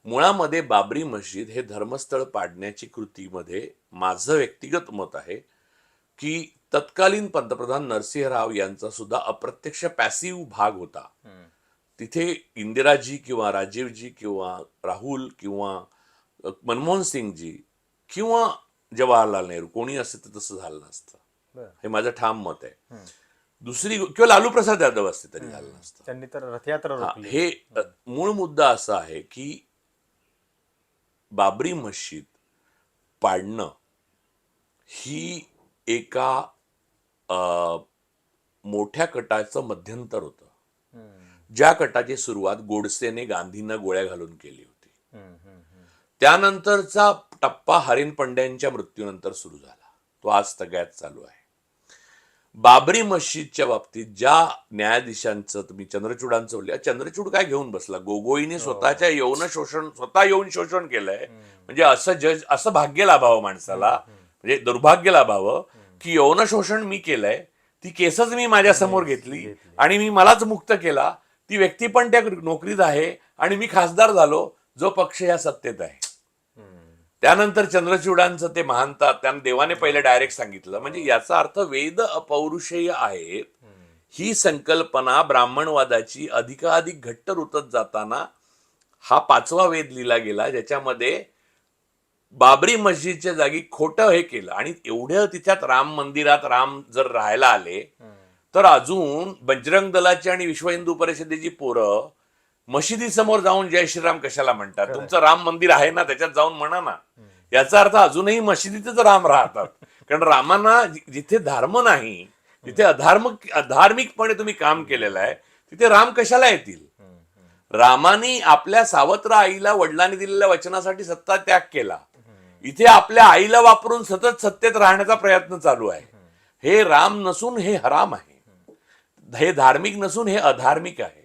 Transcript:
मुळामध्ये बाबरी मस्जिद हे धर्मस्थळ पाडण्याची कृतीमध्ये माझं व्यक्तिगत मत आहे की तत्कालीन पंतप्रधान नरसिंह राव यांचा सुद्धा अप्रत्यक्ष पॅसिव्ह भाग होता. तिथे इंदिराजी किंवा राजीवजी किंवा राहुल किंवा मनमोहन सिंगजी किंवा जवाहरलाल नेहरू कोणी असते तर तसं झालं नसतं. हे माझं ठाम मत आहे. दुसरी किंवा लालू प्रसाद यादव असते तरी झालं नसतं. त्यांनी तर रथयात्रा रोखली. हे मूळ मुद्दा असा आहे की बाबरी मस्जिद पाडणं ही एका मोठ्या कटाचं मध्यंतर होतं. ज्या कटाची सुरुवात गोडसेने गांधींना गोळ्या घालून केली होती. त्यानंतरचा टप्पा हरीन पंड्यांच्या मृत्यूनंतर सुरू झाला. तो आज सगळ्यात चालू आहे. बाबरी मस्जिदच्या बाबतीत ज्या न्यायाधीशांचं तुम्ही चंद्रचूडांचं बोलले, चंद्रचूड काय घेऊन बसला? गोगोईने स्वतः यौन शोषण केलंय. म्हणजे असं जज, असं भाग्य लाभावं माणसाला, म्हणजे दुर्भाग्य लाभावं की यौन शोषण मी केलंय, ती केसच मी माझ्या समोर घेतली आणि मी मलाच मुक्त केला. ती व्यक्ती पण त्या नोकरीत आहे आणि मी खासदार झालो, जो पक्ष या सत्तेत आहे. त्यानंतर चंद्रचूडांचं ते महानता त्यांना देवाने पहिले डायरेक्ट सांगितलं. म्हणजे याचा अर्थ वेद अपौरुषेय आहेत ही संकल्पना ब्राह्मणवादाची अधिकाधिक घट्ट रुतत जाताना हा 5वा वेद लिहिला गेला, ज्याच्यामध्ये बाबरी मस्जिदच्या जागी खोटं हे केलं. आणि एवढं तिच्यात राम मंदिरात राम जर राहायला आले तर अजून बजरंग दलाची आणि विश्व हिंदू परिषदेची पोरं मशिदीसमोर जाऊन जय श्रीराम कशाला म्हणतात? तुमचं राम मंदिर आहे ना, त्याच्यात जाऊन म्हणा ना. याचा अर्थ अजूनही मशिदीतच राम राहतात. कारण रामांना जिथे धर्म नाही, जिथे अधार्मिकपणे तुम्ही काम केलेलं आहे, तिथे राम कशाला येतील? रामानी आपल्या सावत्र आईला वडिलांनी दिलेल्या वचनासाठी सत्ता त्याग केला. इथे आपल्या आईला वापरून सतत सत्तेत राहण्याचा प्रयत्न चालू आहे. हे राम नसून हे हराम आहे. हे धार्मिक नसून हे अधार्मिक आहे.